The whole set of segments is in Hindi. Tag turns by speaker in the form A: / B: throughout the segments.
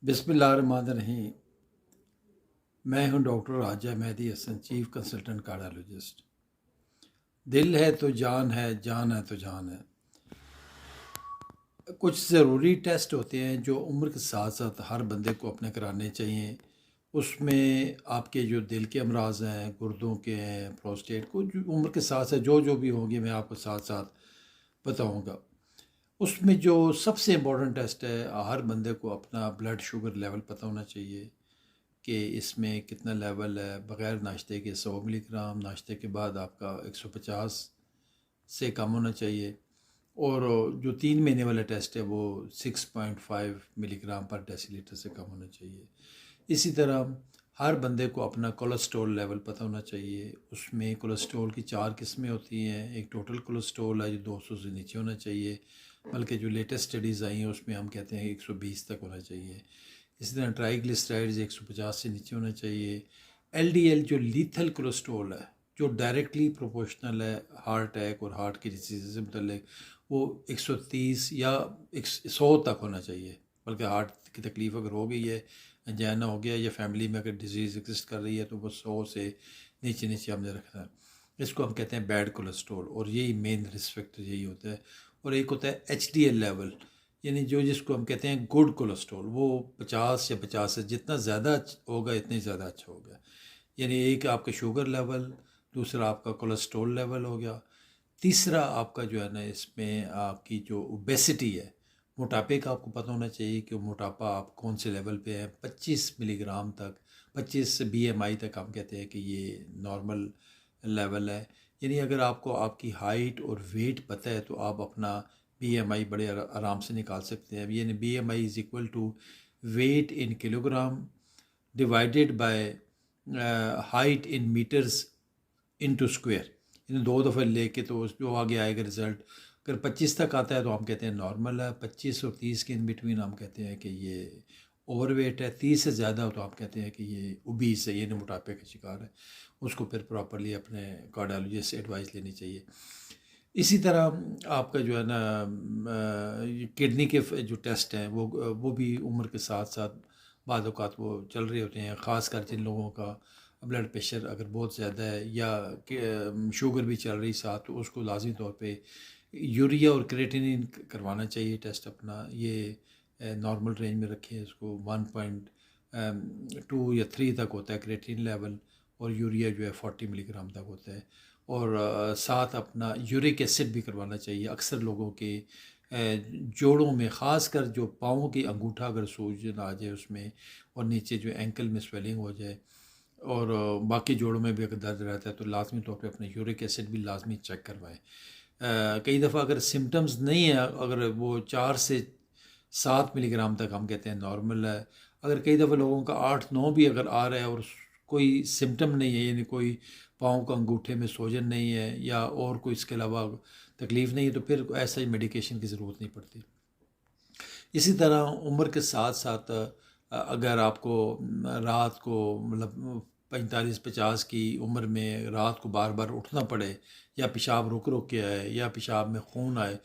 A: बिस्मिल्लाहिर्रहमानिर्रहीम। मैं हूं doctor Raja Mehdi Hasan, chief consultant cardiologist. दिल है तो जान है, जान है तो जान है। कुछ ज़रूरी टेस्ट होते हैं जो उम्र के साथ साथ हर बंदे को अपने कराने चाहिए। उसमें आपके जो दिल के अमराज हैं, गुर्दों के हैं, प्रोस्टेट को जो उम्र के साथ साथ जो जो भी होंगे मैं आपको साथ साथ बताऊंगा। उसमें जो सबसे इम्पोर्टेंट टेस्ट है, हर बंदे को अपना ब्लड शुगर लेवल पता होना चाहिए कि इसमें कितना लेवल है। बग़ैर नाश्ते के 100 मिलीग्राम, नाश्ते के बाद आपका 150 से कम होना चाहिए। और जो 3 महीने वाला टेस्ट है वो 6.5 मिलीग्राम पर डेसीलीटर से कम होना चाहिए। इसी तरह हर बंदे को अपना कोलेस्ट्रॉल लेवल पता होना चाहिए। उसमें कोलेस्ट्रॉल की 4 किस्में होती हैं। एक टोटल कोलेस्ट्रॉल है जो 200 से नीचे होना चाहिए, बल्कि जो लेटेस्ट स्टडीज़ आई हैं उसमें हम कहते हैं 120 तक होना चाहिए। इसी तरह ट्राइग्लिसराइड्स 150 से नीचे होना चाहिए। एलडीएल जो लीथल कोलेस्ट्रॉल है, जो डायरेक्टली प्रोपोर्शनल है हार्ट अटैक और हार्ट की डिजीज़ से मतलब, वो 130 या 100 तक होना चाहिए। बल्कि हार्ट की तकलीफ़ अगर हो गई है, एंजाइना हो गया या फैमिली में अगर डिजीज़ एग्जिस्ट कर रही है तो वो 100 से नीचे नीचे हमने रखना है। इसको हम कहते हैं बैड कोलेस्ट्रॉल, और यही मेन रिस्क फैक्टर यही होता है। और एक होता है एचडीएल लेवल, यानी जो जिसको हम कहते हैं गुड कोलेस्ट्रॉल, वो 50 या 50 से जितना ज़्यादा होगा इतनी ज़्यादा अच्छा होगा। यानी एक आपका शुगर लेवल, दूसरा आपका कोलेस्ट्रॉल लेवल हो गया, तीसरा आपका जो है ना इसमें आपकी जो ओबेसिटी है, मोटापे का आपको पता होना चाहिए कि मोटापा आप कौन से लेवल पे है। 25 मिलीग्राम तक, 25 बीएमआई तक हम कहते हैं कि ये नॉर्मल लेवल है। यानी अगर आपको आपकी हाइट और वेट पता है तो आप अपना बीएमआई बड़े आराम से निकाल सकते हैं। यानी BMI is equal to weight in kilogram divided by height in metres into square. इन दो दफ़े लेके तो उस जो आगे आएगा रिज़ल्ट। अगर 25 तक आता है तो हम कहते हैं नॉर्मल है, 25 और 30 के इन बिटवीन हम कहते हैं कि ये ओवरवेट है, 30 से ज़्यादा हो तो आप कहते हैं कि ये ओबीस है, ये मोटापे का शिकार है। उसको फिर प्रॉपरली अपने कार्डियोलॉजिस्ट से एडवाइस लेनी चाहिए। इसी तरह आपका जो है ना किडनी के जो टेस्ट हैं वो भी उम्र के साथ साथ बाद औक़ात वो चल रहे होते हैं। ख़ासकर जिन लोगों का ब्लड प्रेशर अगर बहुत ज़्यादा है या शुगर भी चल रही साथ, तो उसको लाजमी तौर पे यूरिया और क्रिएटिनिन करवाना चाहिए टेस्ट अपना। ये नॉर्मल रेंज में रखें इसको। 1.2 या 3 तक होता है क्रिएटिनिन लेवल, और यूरिया जो है 40 मिलीग्राम तक होता है। और साथ अपना यूरिक एसिड भी करवाना चाहिए। अक्सर लोगों के जोड़ों में, ख़ासकर जो पाँव की अंगूठा अगर सूजन आ जाए उसमें, और नीचे जो एंकल में स्वेलिंग हो जाए, और बाकी जोड़ों में भी अगर दर्द रहता है तो लाजमी तौर पे अपने यूरिक एसिड भी लाजमी चेक करवाएं। कई दफ़ा अगर सिम्टम्स नहीं है, अगर वो 4 से 7 मिलीग्राम तक हम कहते हैं नॉर्मल है। अगर कई दफ़ा लोगों का 8-9 भी अगर आ रहा है और कोई सिम्टम नहीं है, यानी कोई पाँव का अंगूठे में सोजन नहीं है या और कोई इसके अलावा तकलीफ़ नहीं है, तो फिर ऐसा ही मेडिकेशन की ज़रूरत नहीं पड़ती। इसी तरह उम्र के साथ साथ अगर आपको रात को मतलब 45-50 की उम्र में रात को बार बार उठना पड़े, या पेशाब रुक रुक के आए, या पेशाब में खून आए,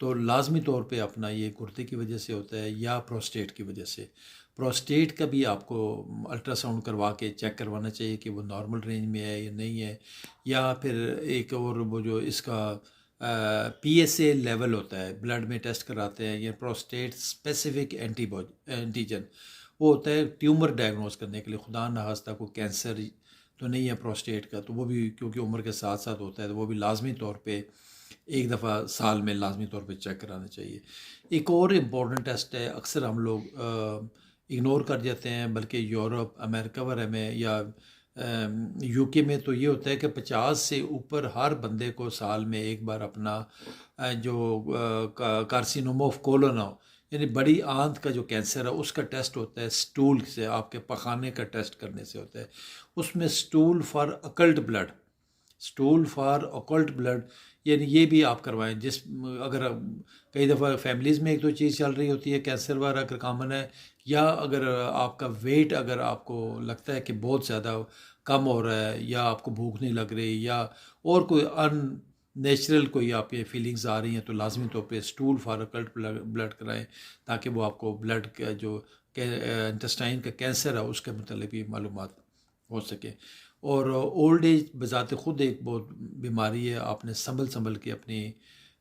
A: तो लाजमी तौर पे अपना ये गुर्दे की वजह से होता है या प्रोस्टेट की वजह से। प्रोस्टेट का भी आपको अल्ट्रासाउंड करवा के चेक करवाना चाहिए कि वो नॉर्मल रेंज में है या नहीं है। या फिर एक और वो जो इसका पीएसए लेवल होता है, ब्लड में टेस्ट कराते हैं, या प्रोस्टेट स्पेसिफिक एंटीजन, वो होता है ट्यूमर डायग्नोस करने के लिए। खुदा न खास्ता को कैंसर तो नहीं है प्रोस्टेट का, तो वो भी क्योंकि उम्र के साथ साथ होता है तो वो भी लाजमी तौर पे एक दफ़ा साल में लाजमी तौर पे चेक कराना चाहिए। एक और इम्पॉर्टेंट टेस्ट है, अक्सर हम लोग इग्नोर कर जाते हैं, बल्कि यूरोप, अमेरिका वगैरह में या यूके में तो ये होता है कि 50 से ऊपर हर बंदे को साल में एक बार अपना जो कार्सिनोमा ऑफ कोलन हो, यानी बड़ी आंत का जो कैंसर है उसका टेस्ट होता है। स्टूल से, आपके पखाने का टेस्ट करने से होता है। उसमें stool for occult blood, stool for occult blood, यानी ये भी आप करवाएं। जिस अगर कई दफ़ा फैमिलीज़ में एक दो चीज़ चल रही होती है, कैंसर वाला अगर कॉमन है, या अगर आपका वेट अगर आपको लगता है कि बहुत ज़्यादा कम हो रहा है, या आपको भूख नहीं लग रही, या और कोई अन नेचुरल कोई आपके फीलिंग्स आ रही हैं, तो लाजमी तौर पे स्टूल फॉर अकल्ट ब्लड कराएं, ताकि वो आपको ब्लड का जो इंटेस्टाइन का कैंसर है उसके मतलब भी मालूमात हो सके। और ओल्ड एज बज़ात ख़ुद एक बहुत बीमारी है, आपने संभल के अपनी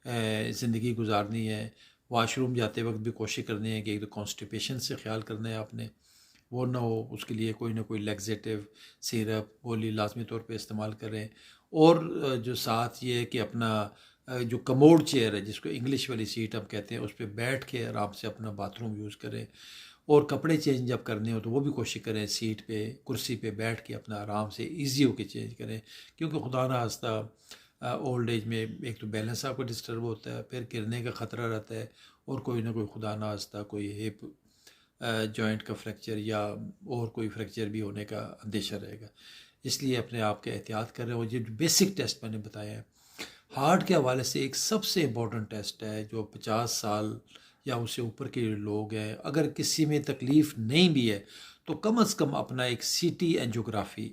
A: ज़िंदगी गुजारनी है। वाशरूम जाते वक्त भी कोशिश करनी है कि एक तो कॉन्स्टिपेशन से ख्याल करना है आपने, वो ना हो, उसके लिए कोई ना कोई लैक्सेटिव सिरप गोली लाजमी तौर पे इस्तेमाल करें। और जो साथ ये है कि अपना जो कमोड चेयर है जिसको इंग्लिश वाली सीट हम कहते हैं, उस पर बैठ के आराम से अपना बाथरूम यूज़ करें। और कपड़े चेंज जब करने हो तो वो भी कोशिश करें सीट पे कुर्सी पे बैठ के अपना आराम से इजी होके चेंज करें, क्योंकि खुदा ना खास्ता ओल्ड एज में एक तो बैलेंस आपको डिस्टर्ब होता है, फिर गिरने का ख़तरा रहता है, और कोई ना कोई खुदा ना खास्ता कोई हिप जॉइंट का फ्रैक्चर या और कोई फ्रैक्चर भी होने का अंदेशा रहेगा। इसलिए अपने आप के एहतियात कर रहे हो। ये जो बेसिक टेस्ट मैंने बताया है हार्ट के हवाले से, एक सबसे इम्पोर्टेंट टेस्ट है जो 50 साल या उससे ऊपर के लोग हैं, अगर किसी में तकलीफ़ नहीं भी है तो कम से कम अपना एक सीटी एंजियोग्राफी,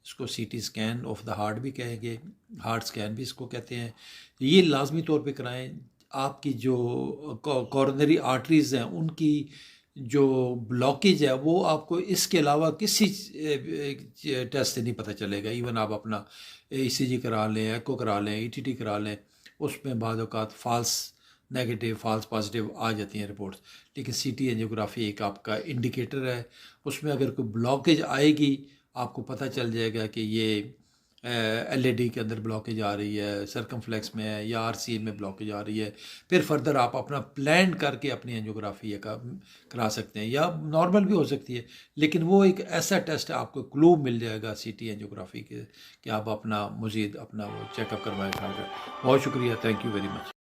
A: इसको CT scan of the heart भी कहेंगे, हार्ट स्कैन भी इसको कहते हैं, ये लाजमी तौर पे कराएं। आपकी जो कॉरोनरी आर्टरीज़ हैं उनकी जो ब्लॉकेज है वो आपको इसके अलावा किसी टेस्ट से नहीं पता चलेगा। इवन आप अपना ईसीजी करा लें, एको करा लें, ईटीटी करा लें, उसमें बाद औक़ात फ़ाल्स नेगेटिव फ़ाल्स पॉजिटिव आ जाती हैं रिपोर्ट्स, लेकिन सीटी एंजियोग्राफी एक आपका इंडिकेटर है। उसमें अगर कोई ब्लॉकेज आएगी आपको पता चल जाएगा कि ये एलएडी के अंदर ब्लॉकेज आ रही है, सर्कमफ्लेक्स में है या आरसीए में ब्लॉकेज आ रही है। फिर फर्दर आप अपना प्लान करके अपनी एंजियोग्राफी करा सकते हैं, या नॉर्मल भी हो सकती है, लेकिन वो एक ऐसा टेस्ट है आपको क्लू मिल जाएगा सीटी एंजियोग्राफी के कि आप अपना मज़ीद अपना वो चेकअप करवाएं। बहुत शुक्रिया, थैंक यू वेरी मच।